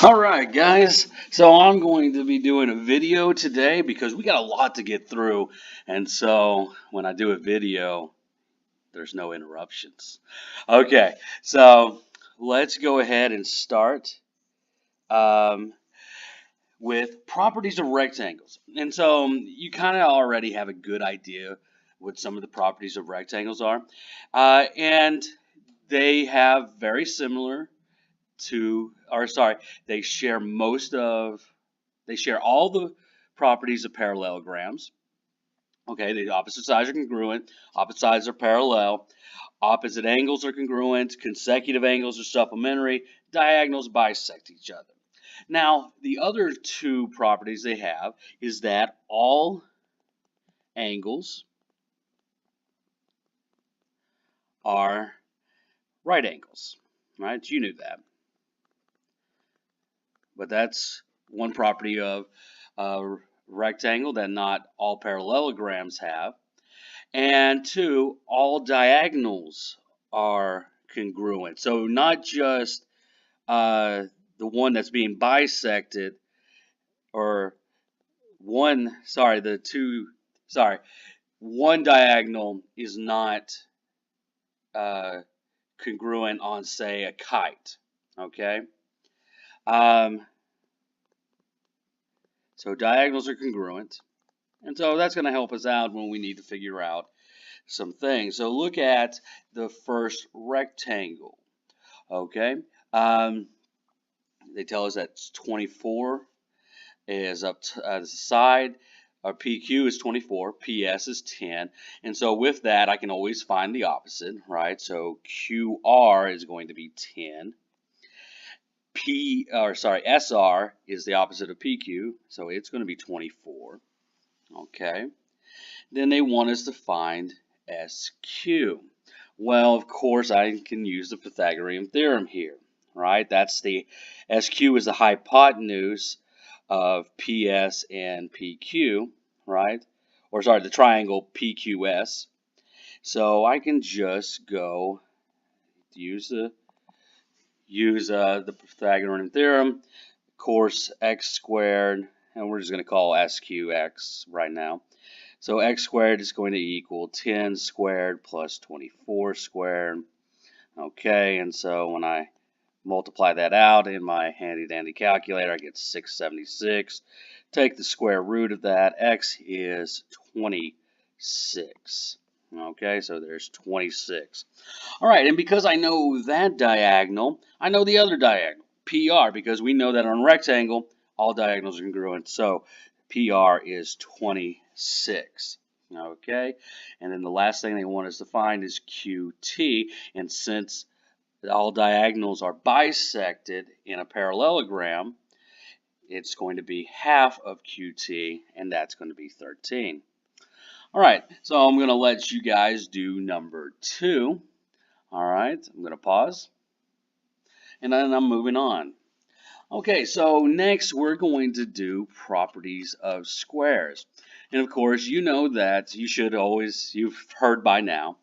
All right, guys. So I'm going to be doing a video today because we got a lot to get through. And so when I do a video, there's no interruptions. Okay, so let's go ahead and start um, with properties of rectangles. And so you kind of already have a good idea what some of the properties of rectangles are. And they have very similar they share they share all the properties of parallelograms. Okay, the opposite sides are congruent, opposite sides are parallel, opposite angles are congruent, consecutive angles are supplementary, diagonals bisect each other. Now, the other two properties they have is that all angles are right angles, right? You knew that. But that's one property of rectangle that not all parallelograms have. And two, all diagonals are congruent. So not just the one that's being bisected, or one diagonal is not congruent on, say, a kite. Okay. So diagonals are congruent. And so that's going to help us out when we need to figure out some things. So look at the first rectangle. Okay. They tell us that 24 is up to the side. Our PQ is 24, PS is 10. And so with that, I can always find the opposite, right? So QR is going to be 10. SR is the opposite of PQ, so it's going to be 24. Okay. Then they want us to find SQ. Well, of course, I can use the Pythagorean theorem here, right? That's the SQ is the hypotenuse of PS and PQ, right? Or sorry, the triangle PQS. So I can just go use the Pythagorean theorem. Of course, x squared, and we're just going to call SQX right now. So x squared is going to equal 10 squared plus 24 squared. Okay, and so when I multiply that out in my handy-dandy calculator, I get 676. Take the square root of that. X is 26. Okay, so there's 26. All right, and because I know that diagonal, I know the other diagonal, PR, because we know that on a rectangle, all diagonals are congruent. So PR is 26. Okay, and then the last thing they want us to find is QT, and since all diagonals are bisected in a parallelogram, it's going to be half of QT, and that's going to be 13. All right, so I'm going to let you guys do number 2. All right, I'm going to pause, and then I'm moving on. Okay, so next we're going to do properties of squares. And of course, you know that you've heard by now,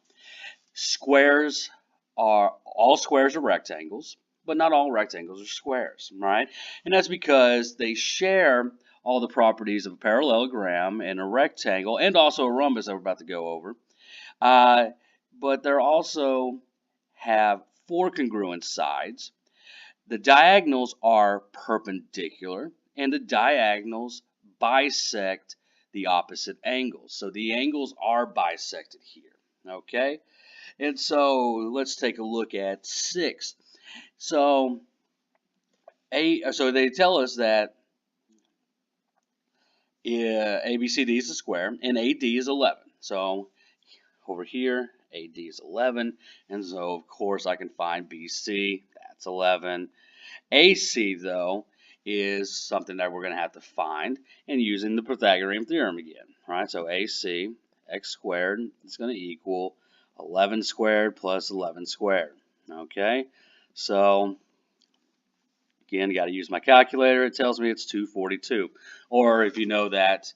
all squares are rectangles, but not all rectangles are squares, right? And that's because they share all the properties of a parallelogram and a rectangle, and also a rhombus that we're about to go over. But they also have 4 congruent sides. The diagonals are perpendicular, and the diagonals bisect the opposite angles. So the angles are bisected here, okay? And so let's take a look at 6. So they tell us that ABCD is a square and AD is 11. So over here, AD is 11, and so of course I can find BC, that's 11. AC, though, is something that we're going to have to find, and using the Pythagorean theorem again, right? So AC, x squared, is going to equal 11 squared plus 11 squared, okay? So, again, got to use my calculator. It tells me it's 242. Or if you know that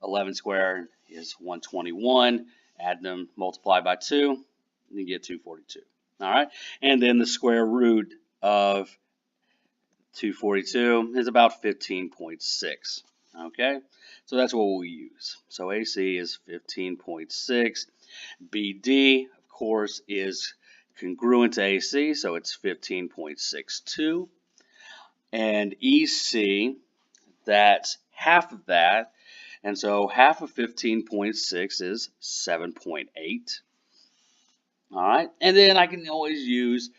11 squared is 121, add them, multiply by 2, and you get 242. All right? And then the square root of 242 is about 15.6. Okay, so that's what we'll use. So AC is 15.6. BD, of course, is congruent to AC, so it's 15.62. And EC, that's half of that. And so half of 15.6 is 7.8. All right, and then I can always use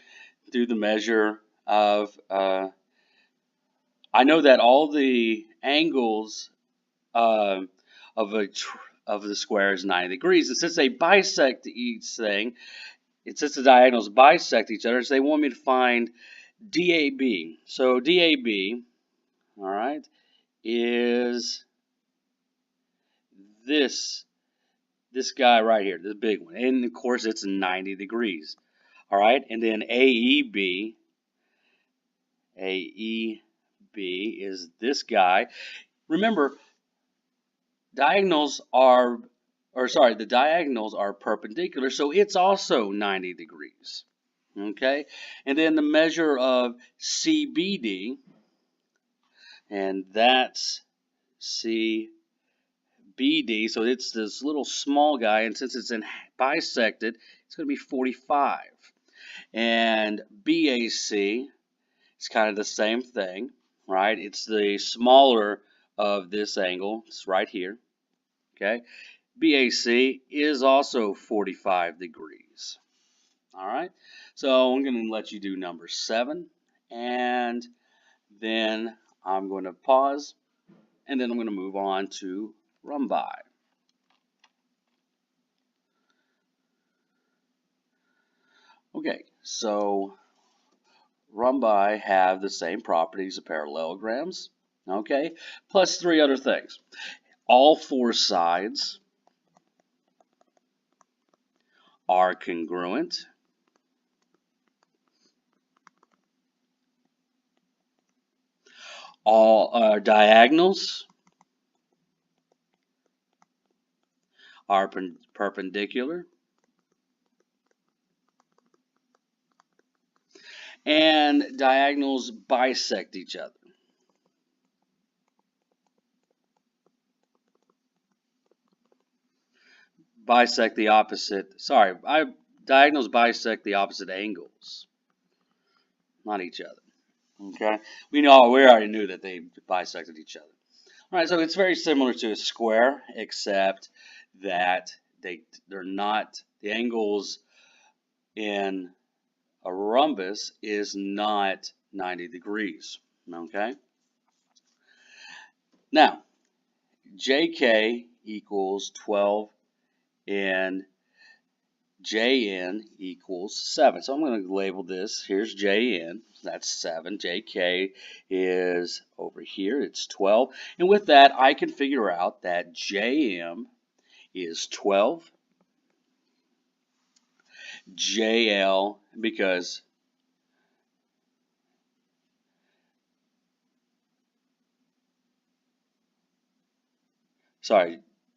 through the measure of, I know that all the angles uh, of of the square is 90 degrees. And since they bisect each thing, since the diagonals bisect each other, so they want me to find DAB. So DAB, all right, is this guy right here, this big one. And of course, it's 90 degrees. All right, and then AEB is this guy. Remember, the diagonals are perpendicular, so it's also 90 degrees. Okay, and then the measure of CBD, and that's CBD, so it's this little small guy, and since it's bisected, it's going to be 45. And BAC, it's kind of the same thing, right? It's the smaller of this angle. It's right here. Okay. BAC is also 45 degrees. All right. So I'm going to let you do number 7, and then I'm going to pause, and then I'm going to move on to rhombi. Okay, so rhombi have the same properties of parallelograms, okay, plus 3 other things. All 4 sides are congruent. All diagonals are perpendicular. And diagonals bisect each other. Diagonals bisect the opposite angles, not each other. Okay, we already knew that they bisected each other. All right, so it's very similar to a square, except that they're not, the angles in a rhombus is not 90 degrees. Okay, now JK equals 12 and JN equals 7. So I'm going to label this. Here's JN. That's 7. JK is over here. It's 12. And with that, I can figure out that JM is 12. JL, because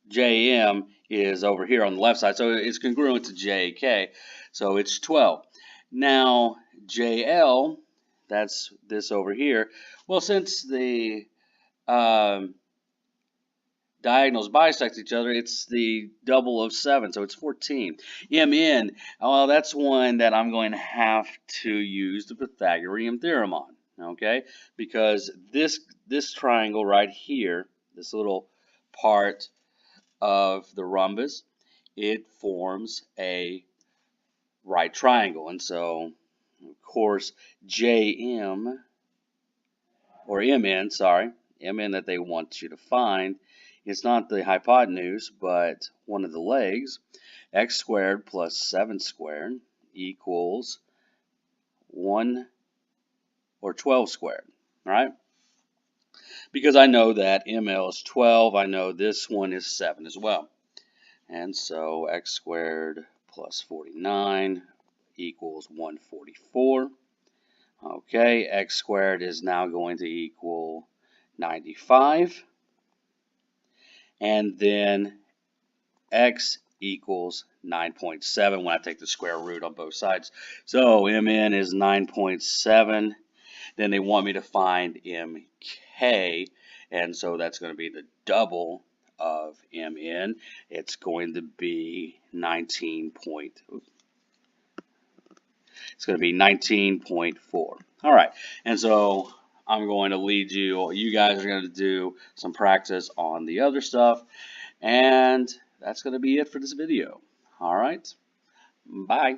JM is over here on the left side, so it's congruent to JK, so it's 12. Now, JL, that's this over here. Well, since the diagonals bisect each other, it's the double of 7, so it's 14. MN, well, that's one that I'm going to have to use the Pythagorean theorem on, okay? Because this triangle right here, this little part of the rhombus, it forms a right triangle. And so, of course, JM, or MN, MN that they want you to find, is not the hypotenuse, but one of the legs. X squared plus 7 squared equals 1 or 12 squared, right? Because I know that ML is 12, I know this one is 7 as well. And so x squared plus 49 equals 144. Okay, x squared is now going to equal 95. And then x equals 9.7 when I take the square root on both sides. So MN is 9.7. Then they want me to find MK, and so that's going to be the double of MN. It's going to be 19.4. All right, and so I'm going to lead you. You guys are going to do some practice on the other stuff, and that's going to be it for this video. All right, bye.